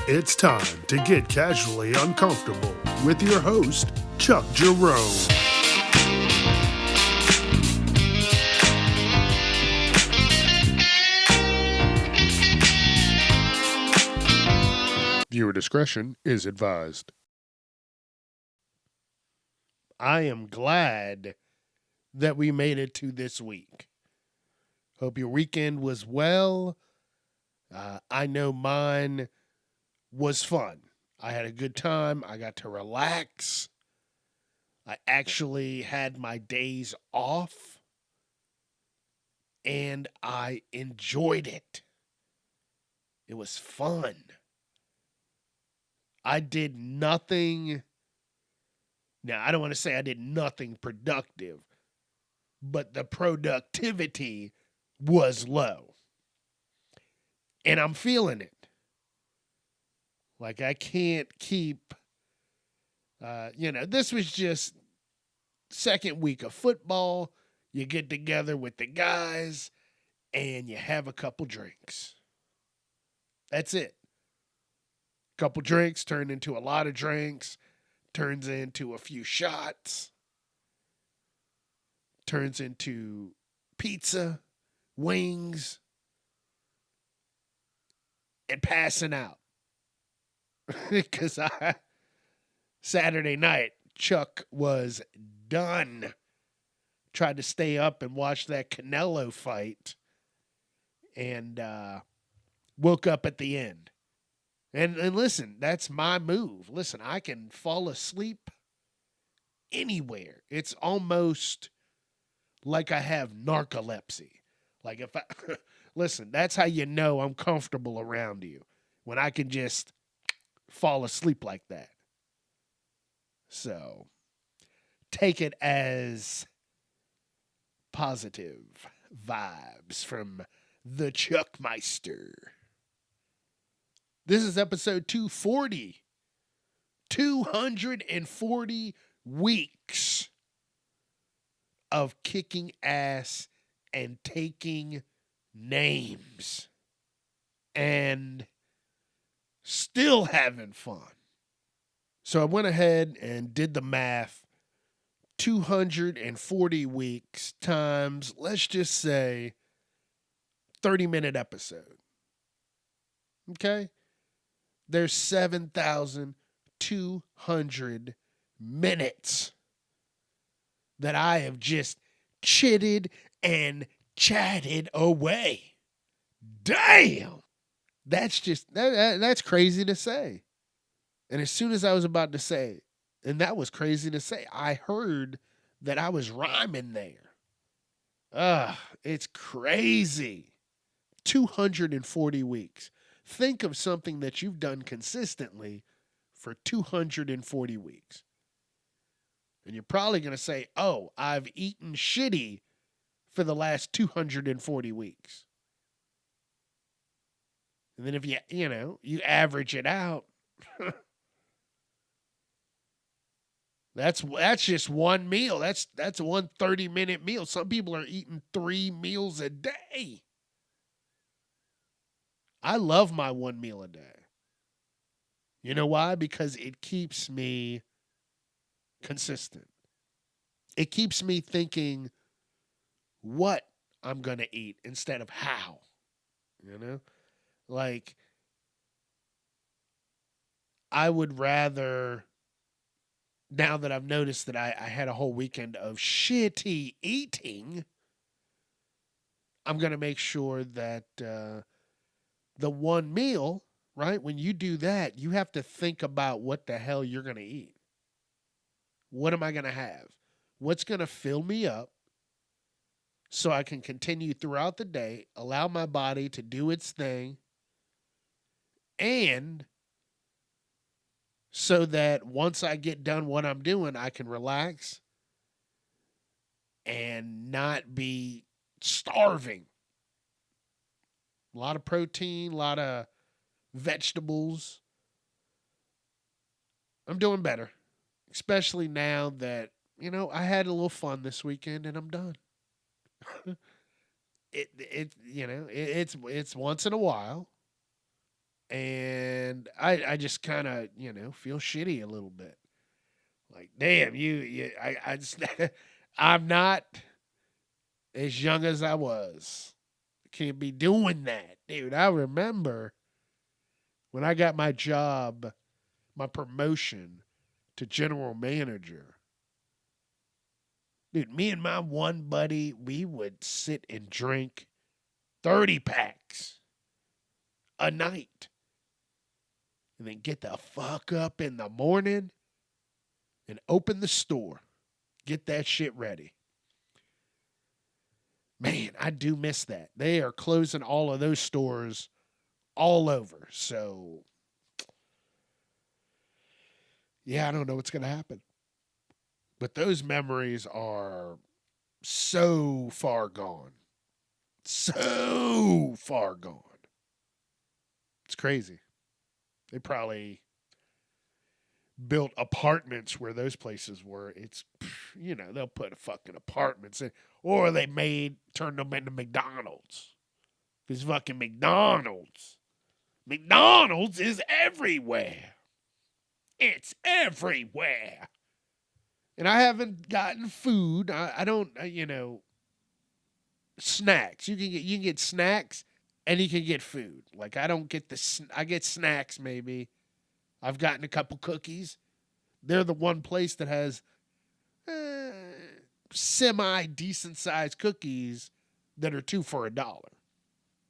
It's time to get casually uncomfortable with your host, Chuck Jerome. Viewer discretion is advised. I am glad that we made it to this week. Hope your weekend was well. I know mine was fun. I had a good time. I got to relax. I actually had my days off and I enjoyed it. It was fun. I did nothing. Now, I don't want to say I did nothing productive, but the productivity was low. And I'm feeling it. Like, I can't keep, this was just second week of football. You get together with the guys and you have a couple drinks. That's it. Couple drinks turn into a lot of drinks, turns into a few shots, turns into pizza, wings, and passing out. Because Saturday night, Chuck was done. Tried to stay up and watch that Canelo fight and woke up at the end. And listen, that's my move. Listen, I can fall asleep anywhere. It's almost like I have narcolepsy. Like if I listen, that's how you know I'm comfortable around you. When I can just fall asleep like that. So take it as positive vibes from the Chuckmeister. This is episode 240. 240 weeks of kicking ass and taking names. And still having fun. So I went ahead and did the math. 240 weeks times, let's just say, 30-minute episode. Okay? There's 7,200 minutes that I have just chitted and chatted away. Damn! That's crazy to say. And as soon as I was about to say, and that was crazy to say, I heard that I was rhyming there. It's crazy. 240 weeks. Think of something that you've done consistently for 240 weeks. And you're probably going to say, oh, I've eaten shitty for the last 240 weeks. And then if you average it out, that's just one meal. That's one 30-minute meal. Some people are eating 3 meals a day. I love my one meal a day. You know why? Because it keeps me consistent. It keeps me thinking what I'm going to eat instead of how. Like, I would rather, now that I've noticed that I had a whole weekend of shitty eating, I'm going to make sure that the one meal, right, when you do that, you have to think about what the hell you're going to eat. What am I going to have? What's going to fill me up so I can continue throughout the day, allow my body to do its thing, and so that once I get done what I'm doing, I can relax and not be starving. A lot of protein, a lot of vegetables. I'm doing better, especially now that, I had a little fun this weekend and I'm done. It's once in a while. And I just kind of, feel shitty a little bit. Like, damn, I just, I'm not as young as I was. Can't be doing that, dude. I remember when I got my job, my promotion to general manager. Dude, me and my one buddy, we would sit and drink 30 packs a night and then get the fuck up in the morning and open the store. Get that shit ready. Man, I do miss that. They are closing all of those stores all over. So, yeah, I don't know what's going to happen. But those memories are so far gone. So far gone. It's crazy. They probably built apartments where those places were. It's, they'll put fucking apartments in, or they turned them into McDonald's. Because fucking McDonald's is everywhere. It's everywhere. And I haven't gotten food. I don't, snacks. You can get snacks and you can get food. Like, I don't get I get snacks maybe. I've gotten a couple cookies. They're the one place that has semi decent sized cookies that are 2 for $1.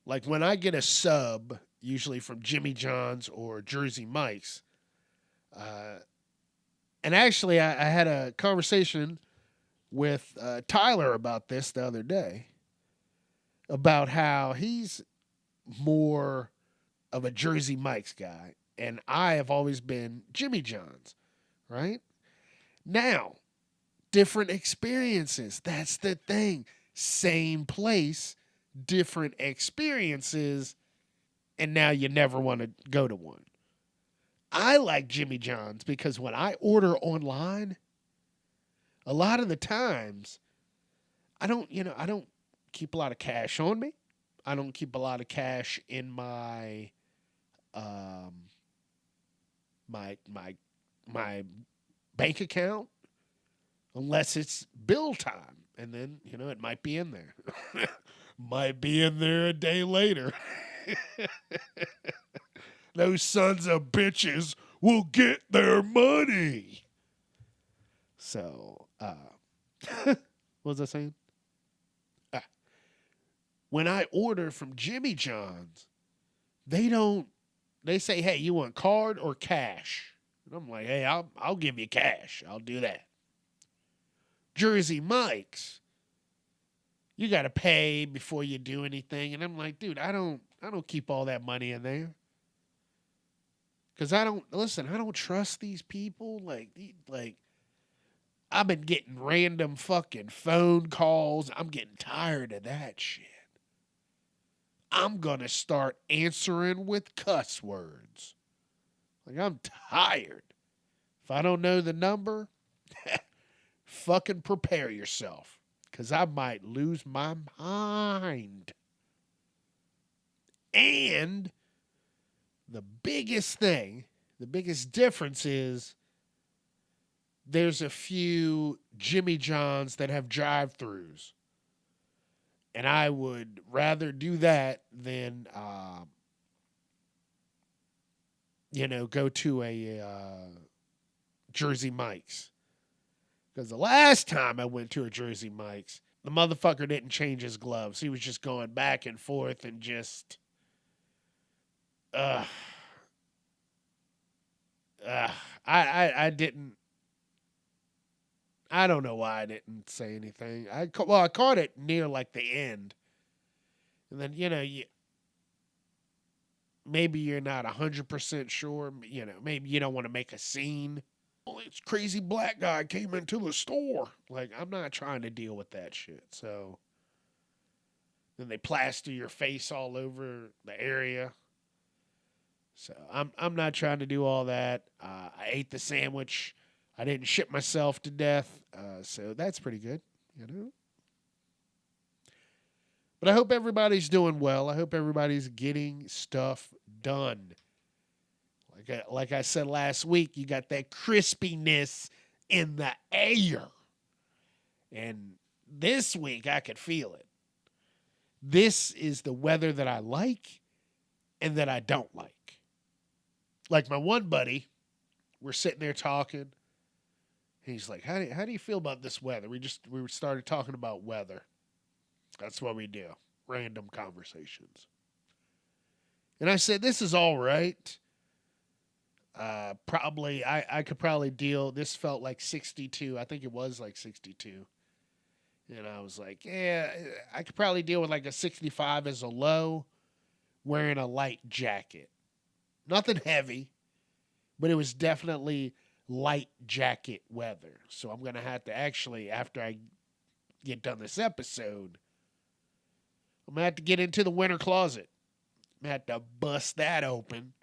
Like, when I get a sub, usually from Jimmy John's or Jersey Mike's, and actually I had a conversation with Tyler about this the other day, about how he's more of a Jersey Mike's guy, and I have always been Jimmy John's, right? Now, different experiences. That's the thing. Same place, different experiences, and now you never want to go to one. I like Jimmy John's because when I order online, a lot of the times I don't keep a lot of cash on me. I don't keep a lot of cash in my my bank account unless it's bill time, and then it might be in there. Might be in there a day later. Those sons of bitches will get their money. So, what was I saying? When I order from Jimmy John's, they say, hey, you want card or cash? And I'm like, hey, I'll give you cash. I'll do that. Jersey Mike's, you got to pay before you do anything. And I'm like, dude, I don't keep all that money in there. Because I don't trust these people. Like, I've been getting random fucking phone calls. I'm getting tired of that shit. I'm going to start answering with cuss words. Like, I'm tired. If I don't know the number, fucking prepare yourself. Because I might lose my mind. And the biggest difference is there's a few Jimmy John's that have drive-thrus. And I would rather do that than, go to a Jersey Mike's. Because the last time I went to a Jersey Mike's, the motherfucker didn't change his gloves. He was just going back and forth and just, I didn't. I don't know why I didn't say anything. I caught it near like the end, and then maybe you're not 100% sure. Maybe you don't want to make a scene. Oh, this crazy black guy came into the store. Like, I'm not trying to deal with that shit. So then they plaster your face all over the area. So I'm not trying to do all that. I ate the sandwich. I didn't shit myself to death. So that's pretty good, But I hope everybody's doing well. I hope everybody's getting stuff done. Like I said last week, you got that crispiness in the air. And this week, I could feel it. This is the weather that I like and that I don't like. Like my one buddy, we're sitting there talking. He's like, how do you feel about this weather? We started talking about weather. That's what we do. Random conversations. And I said, this is all right. Probably, I could probably deal. This felt like 62. I think it was like 62. And I was like, yeah, I could probably deal with like a 65 as a low, wearing a light jacket. Nothing heavy, but it was definitely light jacket weather. So I'm going to have to actually, after I get done this episode, I'm going to have to get into the winter closet. I'm going to have to bust that open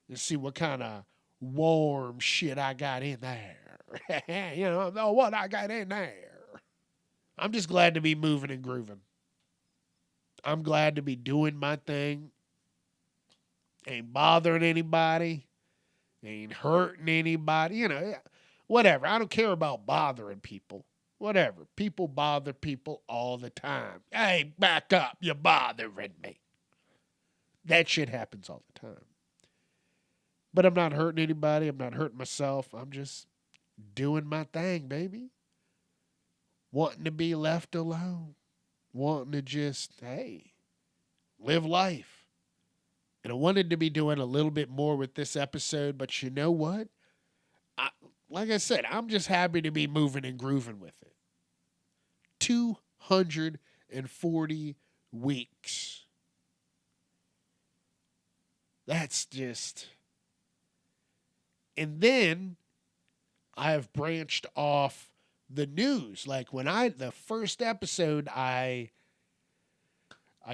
and see what kind of warm shit I got in there. You know what I got in there. I'm just glad to be moving and grooving. I'm glad to be doing my thing. Ain't bothering anybody. Ain't hurting anybody. You know, whatever. I don't care about bothering people. Whatever. People bother people all the time. Hey, back up. You're bothering me. That shit happens all the time. But I'm not hurting anybody. I'm not hurting myself. I'm just doing my thing, baby. Wanting to be left alone. Wanting to just, hey, live life. And I wanted to be doing a little bit more with this episode, but you know what? Like I said, I'm just happy to be moving and grooving with it. 240 weeks. That's just... And then I have branched off the news. Like the first episode, I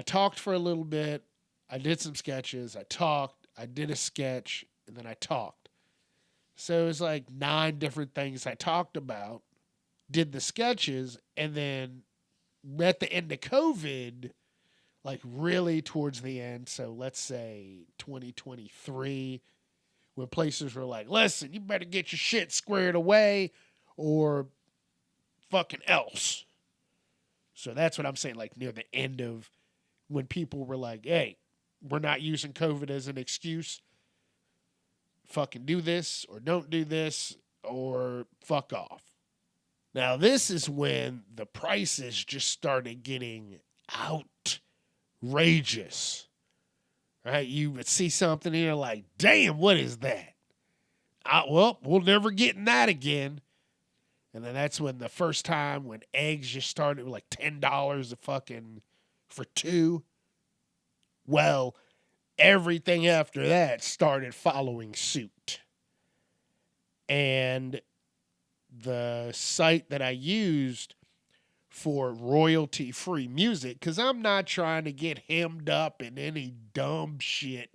talked for a little bit. I did some sketches. I talked. I did a sketch, and then I talked. So it was like 9 different things I talked about. Did the sketches, and then at the end of COVID, like really towards the end, so let's say 2023, when places were like, listen, you better get your shit squared away or fucking else. So that's what I'm saying, like near the end of when people were like, hey, we're not using COVID as an excuse. Fucking do this or don't do this or fuck off. Now, this is when the prices just started getting outrageous. Right? You would see something and you're like, damn, what is that? Well, we'll never get in that again. And then that's when the first time when eggs just started with like $10 a fucking for 2. Well, everything after that started following suit. And the site that I used for royalty-free music, because I'm not trying to get hemmed up in any dumb shit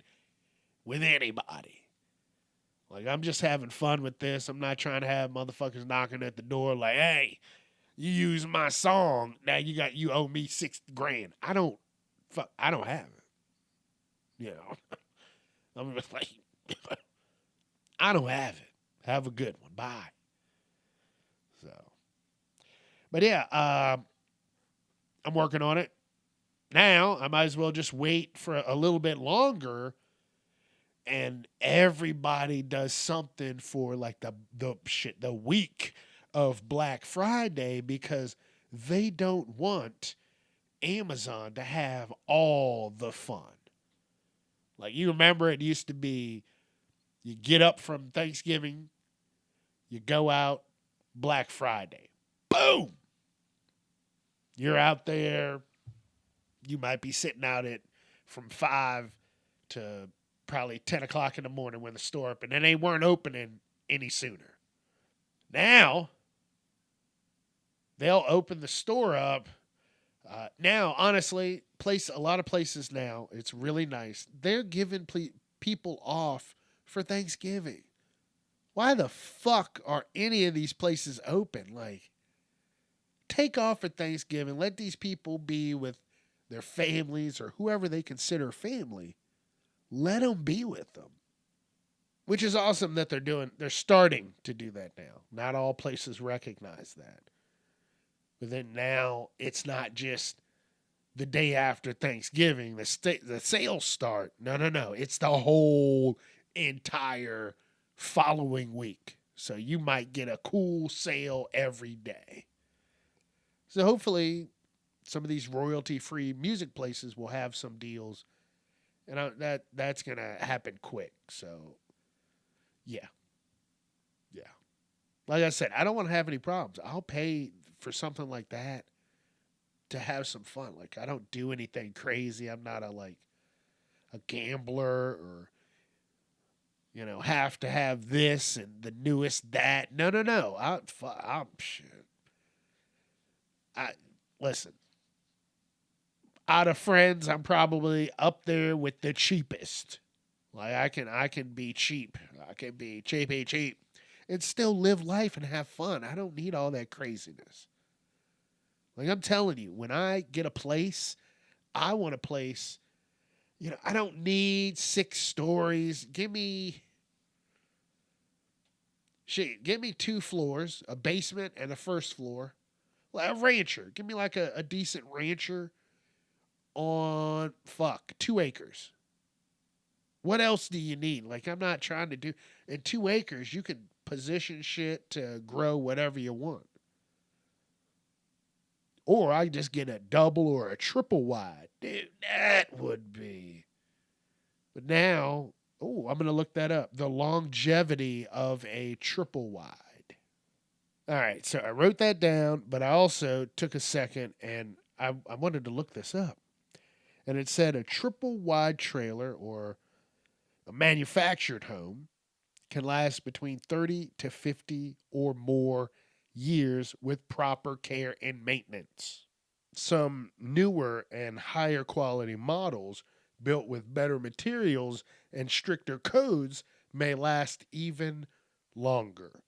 with anybody. Like, I'm just having fun with this. I'm not trying to have motherfuckers knocking at the door like, hey, you use my song, now you owe me $60,000. I don't have it. You know, I'm just like, I don't have it. Have a good one. Bye. So, but yeah, I'm working on it. Now, I might as well just wait for a little bit longer and everybody does something for like the week of Black Friday because they don't want Amazon to have all the fun. Like, you remember it used to be you get up from Thanksgiving, you go out, Black Friday. Boom! You're out there. You might be sitting out from 5 to probably 10 o'clock in the morning when the store opened. And they weren't opening any sooner. Now, they'll open the store up. Now, honestly, a lot of places now, it's really nice. They're giving people off for Thanksgiving. Why the fuck are any of these places open? Like, take off for Thanksgiving. Let these people be with their families or whoever they consider family. Let them be with them. which is awesome that they're starting to do that now. Not all places recognize that. But then now it's not just the day after Thanksgiving, the sales start. No, no, no. It's the whole entire following week. So you might get a cool sale every day. So hopefully some of these royalty-free music places will have some deals, and that's gonna happen quick. So yeah, yeah. Like I said, I don't want to have any problems. I'll pay for something like that to have some fun. Like I don't do anything crazy. I'm not a gambler or have to have this and the newest that. No, no, no. I'm shit. I listen. Out of friends, I'm probably up there with the cheapest. Like I can be cheap. I can be cheap and still live life and have fun. I don't need all that craziness. Like I'm telling you, when I get a place, I want a place. I don't need 6 stories. Give me 2 floors, a basement and a first floor. Like a rancher. Give me like a decent rancher on 2 acres. What else do you need? Like I'm not trying to do in 2 acres you can position shit to grow whatever you want. Or I just get a double or a triple wide. Dude, that would be. But now, I'm going to look that up. The longevity of a triple wide. All right, so I wrote that down, but I also took a second and I wanted to look this up. And it said a triple wide trailer or a manufactured home can last between 30 to 50 or more years with proper care and maintenance. Some newer and higher quality models built with better materials and stricter codes may last even longer.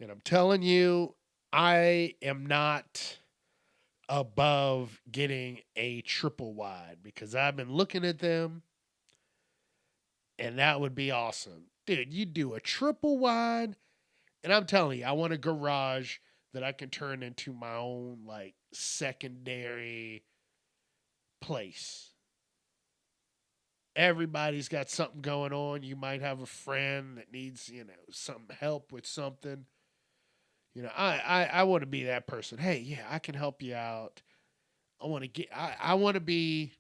And I'm telling you, I am not above getting a triple wide because I've been looking at them and that would be awesome. Dude, you do a triple wide, and I'm telling you, I want a garage that I can turn into my own like secondary place. Everybody's got something going on. You might have a friend that needs, some help with something. I want to be that person. Hey, yeah, I can help you out. I want to be,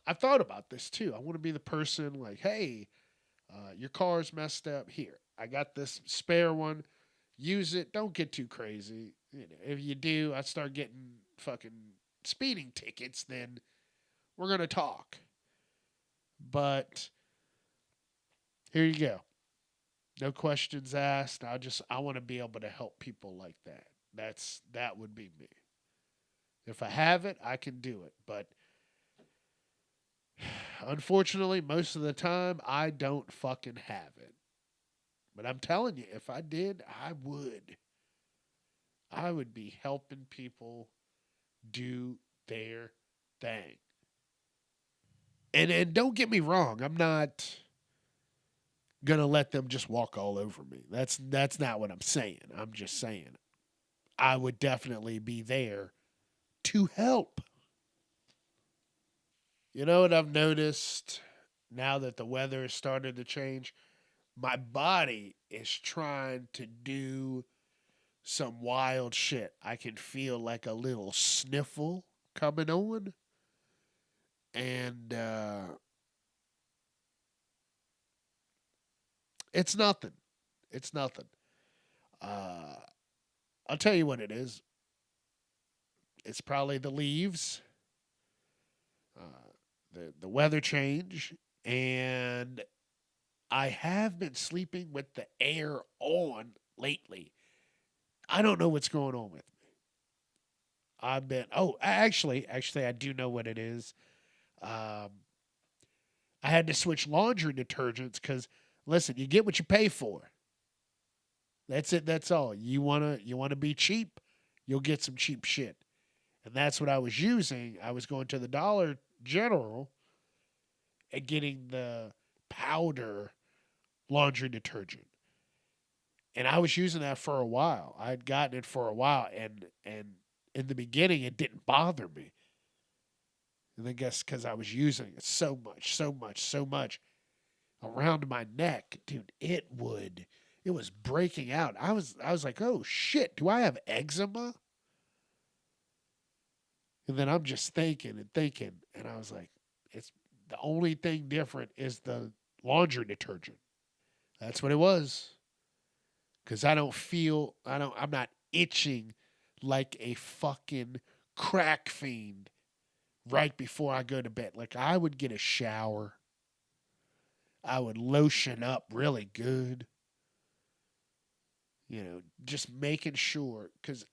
I've thought about this too. I want to be the person like, hey, your car's messed up. Here, I got this spare one. Use it. Don't get too crazy. If you do, I start getting fucking speeding tickets, then we're going to talk. But here you go. No questions asked. I want to be able to help people like that. That would be me. If I have it, I can do it. But unfortunately, most of the time I don't fucking have it. But I'm telling you, if I did, I would. I would be helping people do their thing. And don't get me wrong, I'm not gonna let them just walk all over me. That's not what I'm saying. I'm just saying I would definitely be there to help. You know what I've noticed now that the weather has started to change? My body is trying to do some wild shit. I can feel like a little sniffle coming on. And it's nothing. It's nothing. Uh, I'll tell you what it is. It's probably the leaves, the weather change, and I have been sleeping with the air on lately. I don't know what's going on with me. I've been actually I do know what it is. Um, I had to switch laundry detergents because listen, you get what you pay for. That's it. That's all. You wanna be cheap, you'll get some cheap shit, and that's what I was using. I was going to the Dollar General and getting the powder laundry detergent. And I was using that for a while. I'd gotten it for a while, and in the beginning it didn't bother me. And I guess because I was using it so much, so much, so much around my neck, dude, it was breaking out. I was like, oh shit, do I have eczema? And then I'm just thinking and thinking, and I was like, it's the only thing different is the laundry detergent. That's what it was. Cause I'm not itching like a fucking crack fiend right before I go to bed. Like I would get a shower. I would lotion up really good. Just making sure. Cause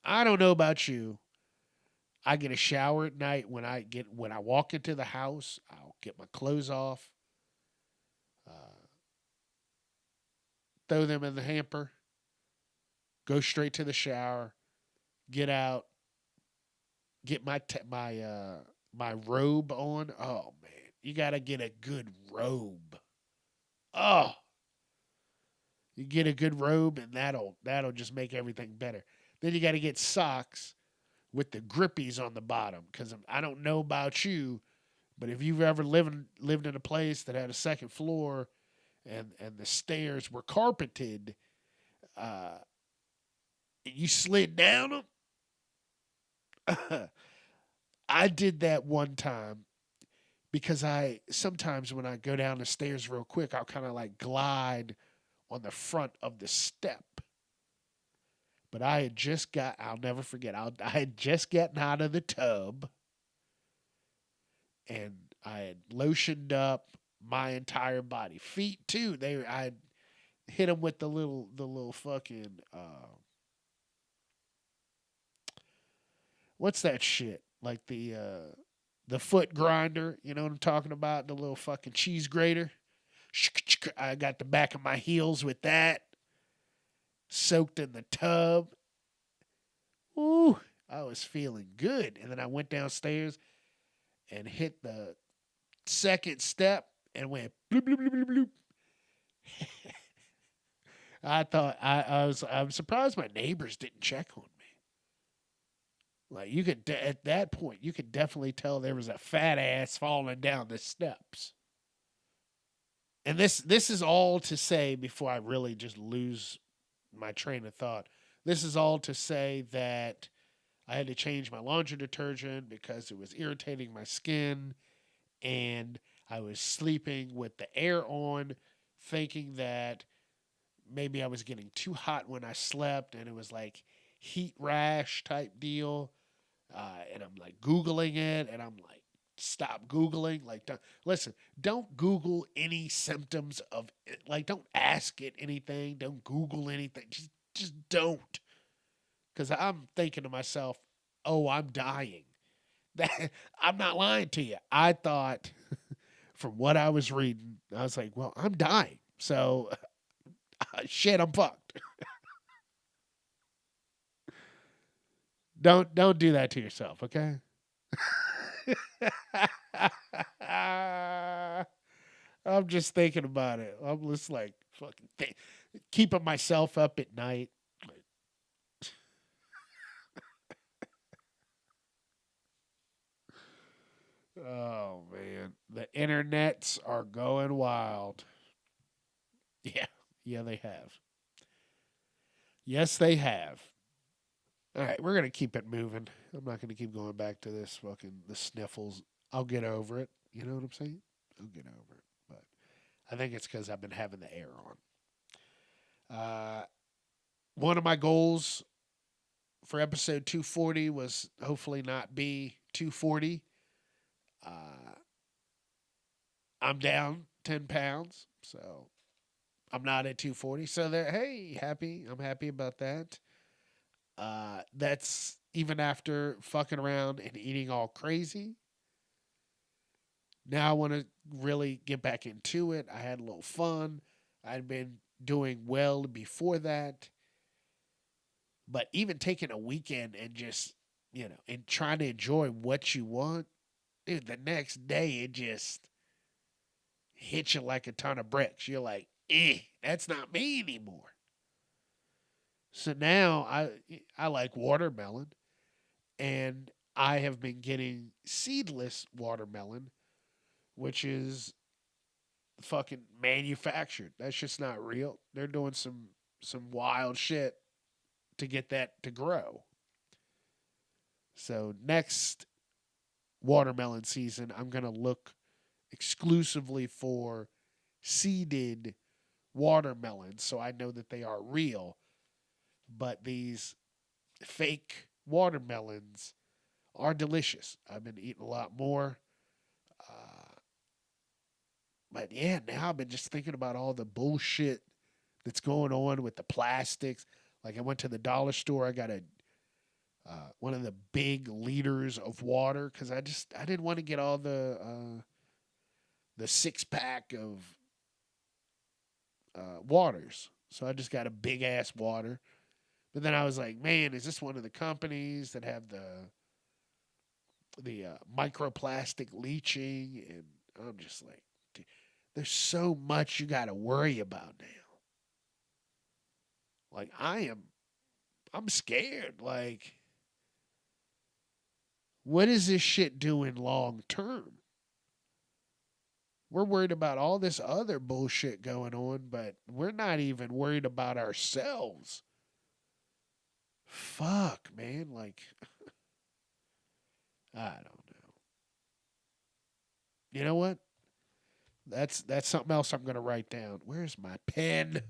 I don't know about you. I get a shower at night when I walk into the house. I'll get my clothes off, uh, throw them in the hamper, go straight to the shower, get out, get my robe on. Oh man, you gotta get a good robe. Oh, you get a good robe, and that'll just make everything better. Then you got to get socks with the grippies on the bottom, because I don't know about you, but if you've ever lived in a place that had a second floor and the stairs were carpeted, uh, and you slid down them. I did that one time because I sometimes when I go down the stairs real quick, I'll kind of like glide on the front of the step. But I'll never forget, I had just gotten out of the tub and I had lotioned up my entire body. Feet too. I had hit them with the little fucking, what's that shit? Like the foot grinder, you know what I'm talking about? The little fucking cheese grater. I got the back of my heels with that, soaked in the tub. Ooh, I was feeling good. And then I went downstairs and hit the second step and went bloop bloop bloop bloop bloop. I'm surprised my neighbors didn't check on me. Like at that point you could definitely tell there was a fat ass falling down the steps. And this is all to say before I really just lose my train of thought. This is all to say that I had to change my laundry detergent because it was irritating my skin, and I was sleeping with the air on, thinking that maybe I was getting too hot when I slept, and it was like heat rash type deal. And I'm like Googling it, and I'm like, stop Googling. Like, listen, don't Google any symptoms of it. Like, don't ask it anything. Don't Google anything. Just don't. Because I'm thinking to myself, oh, I'm dying. I'm not lying to you. I thought, from what I was reading, I was like, well, I'm dying. So, shit, I'm fucked. Don't do that to yourself, okay? I'm just thinking about it. I'm just like fucking keeping myself up at night. Oh man, the internets are going wild. Yeah, yeah, they have. Yes, they have. All right, we're gonna keep it moving. I'm not gonna keep going back to this fucking the sniffles. I'll get over it. You know what I'm saying? I'll get over it. But I think it's because I've been having the air on. One of my goals for episode 240 was hopefully not be 240. Uh, I'm down 10 pounds, so I'm not at 240. So there, hey, happy. I'm happy about that. That's even after fucking around and eating all crazy. Now I want to really get back into it. I had a little fun. I'd been doing well before that. But even taking a weekend and just, and trying to enjoy what you want, dude, the next day it just hit you like a ton of bricks. You're like, that's not me anymore. So now I like watermelon, and I have been getting seedless watermelon, which is fucking manufactured. That's just not real. They're doing some wild shit to get that to grow. So next watermelon season, I'm going to look exclusively for seeded watermelons so I know that they are real. But these fake watermelons are delicious. I've been eating a lot more. Uh, but yeah, now I've been just thinking about all the bullshit that's going on with the plastics. Like I went to the dollar store, I got a one of the big liters of water because I didn't want to get all the 6-pack of waters, so I just got a big ass water. But then I was like, man, is this one of the companies that have the microplastic leaching? And I'm just like, dude, there's so much you got to worry about now. Like I'm scared. Like, what is this shit doing long term? We're worried about all this other bullshit going on, but we're not even worried about ourselves. Fuck, man. Like, I don't know. You know what? That's something else I'm gonna write down. Where's my pen?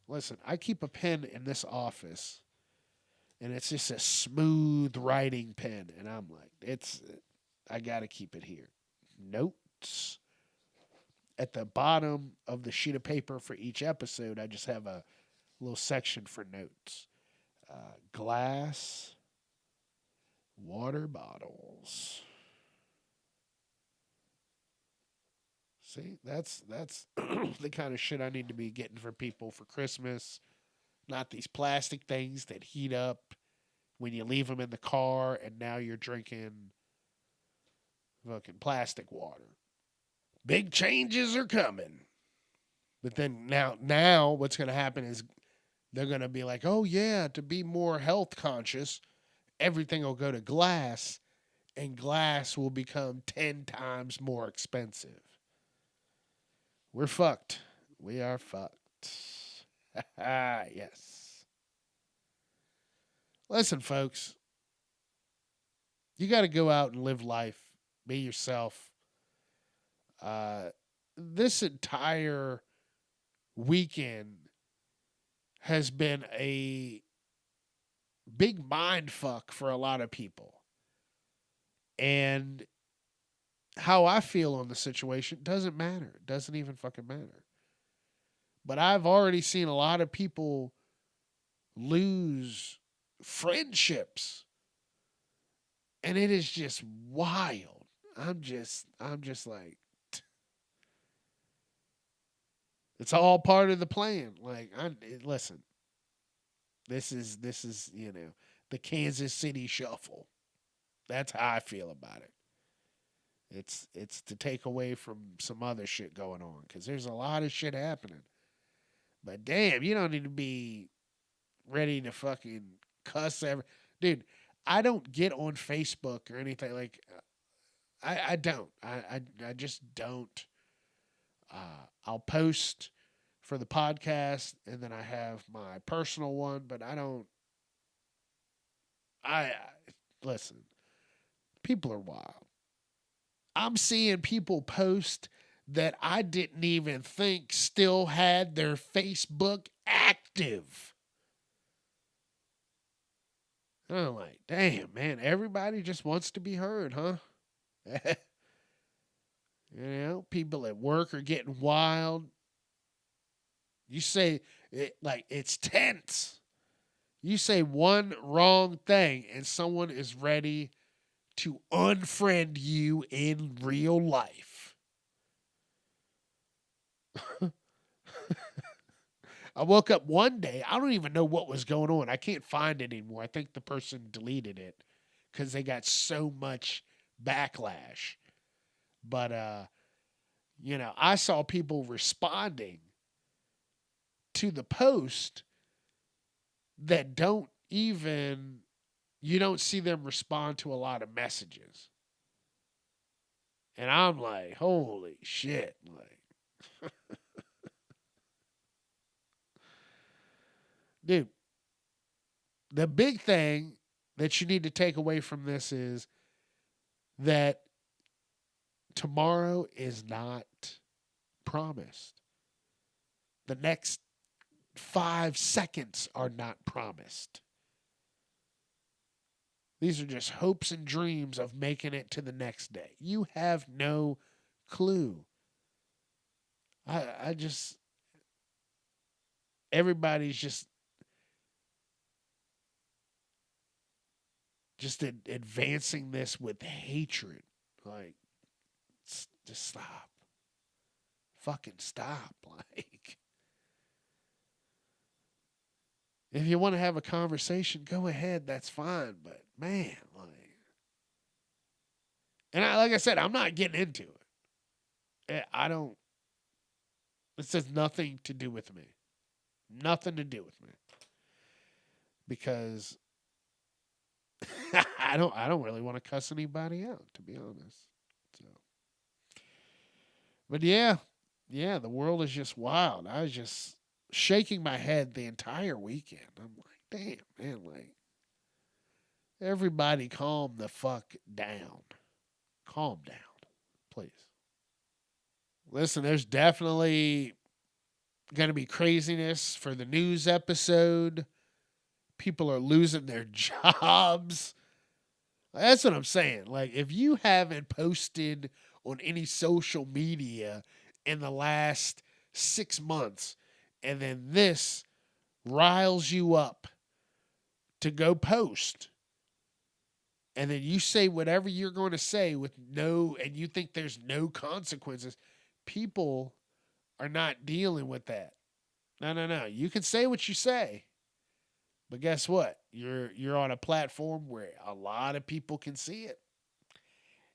Listen, I keep a pen in this office, and it's just a smooth writing pen, and I'm like, I gotta keep it here. Notes. At the bottom of the sheet of paper for each episode, I just have a little section for notes. Glass, water bottles. See, that's the kind of shit I need to be getting for people for Christmas. Not these plastic things that heat up when you leave them in the car, and now you're drinking fucking plastic water. Big changes are coming. But then now what's going to happen is they're going to be like, oh yeah, to be more health conscious, everything will go to glass, and glass will become 10 times more expensive. We're fucked. We are fucked. Yes. Listen, folks, you got to go out and live life, be yourself. This entire weekend has been a big mind fuck for a lot of people. And how I feel on the situation doesn't matter. It doesn't even fucking matter. But I've already seen a lot of people lose friendships. And it is just wild. I'm just like, it's all part of the plan. Like, listen, this is the Kansas City Shuffle. That's how I feel about it. It's to take away from some other shit going on because there's a lot of shit happening. But damn, you don't need to be ready to fucking cuss every dude. I don't get on Facebook or anything like. I don't. I just don't. I'll post for the podcast, and then I have my personal one, but I don't. I listen. People are wild. I'm seeing people post that I didn't even think still had their Facebook active. And I'm like, damn, man, everybody just wants to be heard, huh? People at work are getting wild. You say it like it's tense. You say one wrong thing and someone is ready to unfriend you in real life. I woke up one day, I don't even know what was going on. I can't find it anymore. I think the person deleted it because they got so much backlash. But I saw people responding to the post that you don't see them respond to a lot of messages. And I'm like, holy shit. Like, dude, the big thing that you need to take away from this is that tomorrow is not promised. The next 5 seconds are not promised. These are just hopes and dreams of making it to the next day. You have no clue. I just, everybody's just advancing this with hatred. Like, just stop. Fucking stop. Like, if you want to have a conversation, go ahead. That's fine. But man, like, and like I said, I'm not getting into it. I don't. This has nothing to do with me. Nothing to do with me. Because I don't really want to cuss anybody out, to be honest. So, but yeah, the world is just wild. I was just shaking my head the entire weekend. I'm like, damn, man, like, everybody calm the fuck down. Calm down, please. Listen, there's definitely going to be craziness for the news episode. People are losing their jobs. That's what I'm saying. Like, if you haven't posted on any social media in the last 6 months, and then this riles you up to go post, and then you say whatever you're going to say and you think there's no consequences, people are not dealing with that. No. You can say what you say. But guess what? You're on a platform where a lot of people can see it.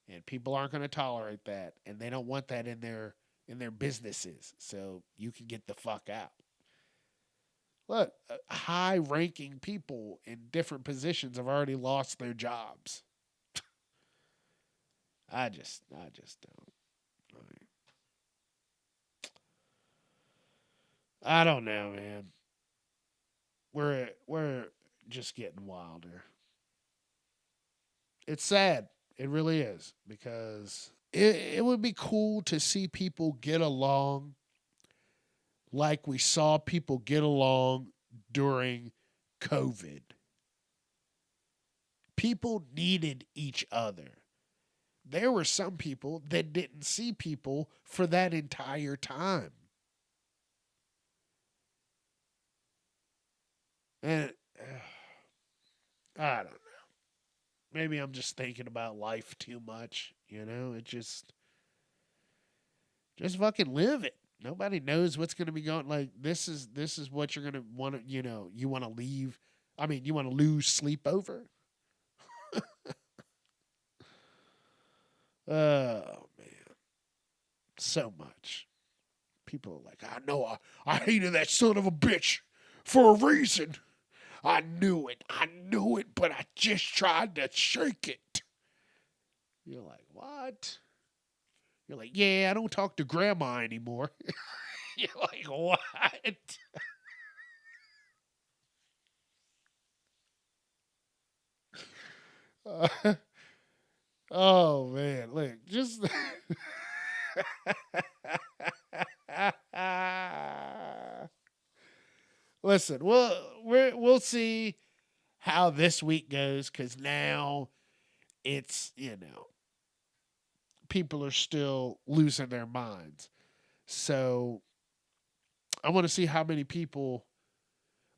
And people aren't going to tolerate that. And they don't want that in their businesses. So you can get the fuck out. Look, high ranking people in different positions have already lost their jobs. I just don't. I don't know, man. We're just getting wilder. It's sad. It really is, because it would be cool to see people get along like we saw people get along during COVID. People needed each other. There were some people that didn't see people for that entire time. And I don't know. Maybe I'm just thinking about life too much, It just fucking live it. Nobody knows what's going to be going. Like, this is what you're going to want to, you want to leave. I mean, you want to lose sleep over. Oh man, so much. People are like, I know, I hated that son of a bitch for a reason. I knew it, but I just tried to shake it. You're like, what? You're like, yeah, I don't talk to grandma anymore. You're like, what? Oh man, look, just listen. We'll see how this week goes, because now it's people are still losing their minds. So I want to see how many people.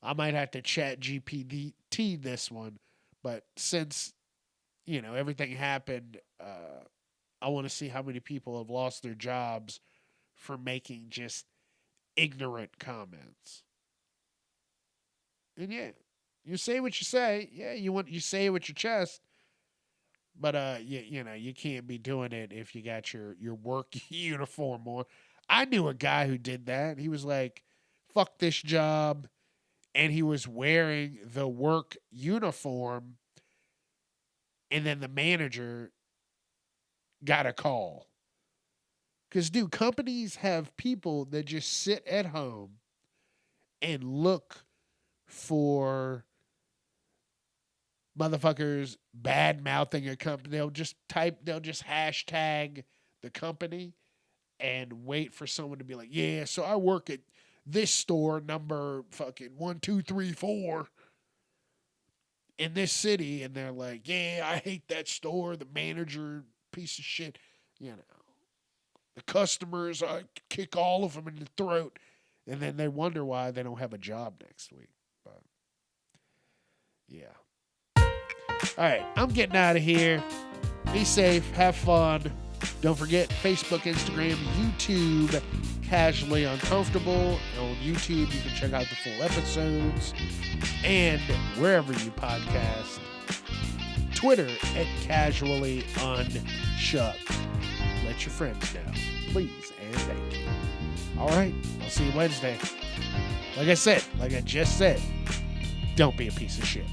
I might have to chat GPT this one, but since everything happened, I want to see how many people have lost their jobs for making just ignorant comments. And yeah, you say what you say. Yeah, you say it with your chest, But you know, you can't be doing it if you got your work uniform on. I knew a guy who did that. He was like, "Fuck this job," and he was wearing the work uniform, and then the manager got a call. Because, dude, companies have people that just sit at home and look for motherfuckers bad mouthing a company. They'll just hashtag the company and wait for someone to be like, yeah, so I work at this store number fucking 1234 in this city. And they're like, yeah, I hate that store. The manager, piece of shit. You know, the customers, I kick all of them in the throat. And then they wonder why they don't have a job next week. But yeah. All right, I'm getting out of here. Be safe. Have fun. Don't forget Facebook, Instagram, YouTube, Casually Uncomfortable. On YouTube, you can check out the full episodes. And wherever you podcast, Twitter at Casually Unshucked. Let your friends know. Please and thank you. All right, I'll see you Wednesday. Like I just said, don't be a piece of shit.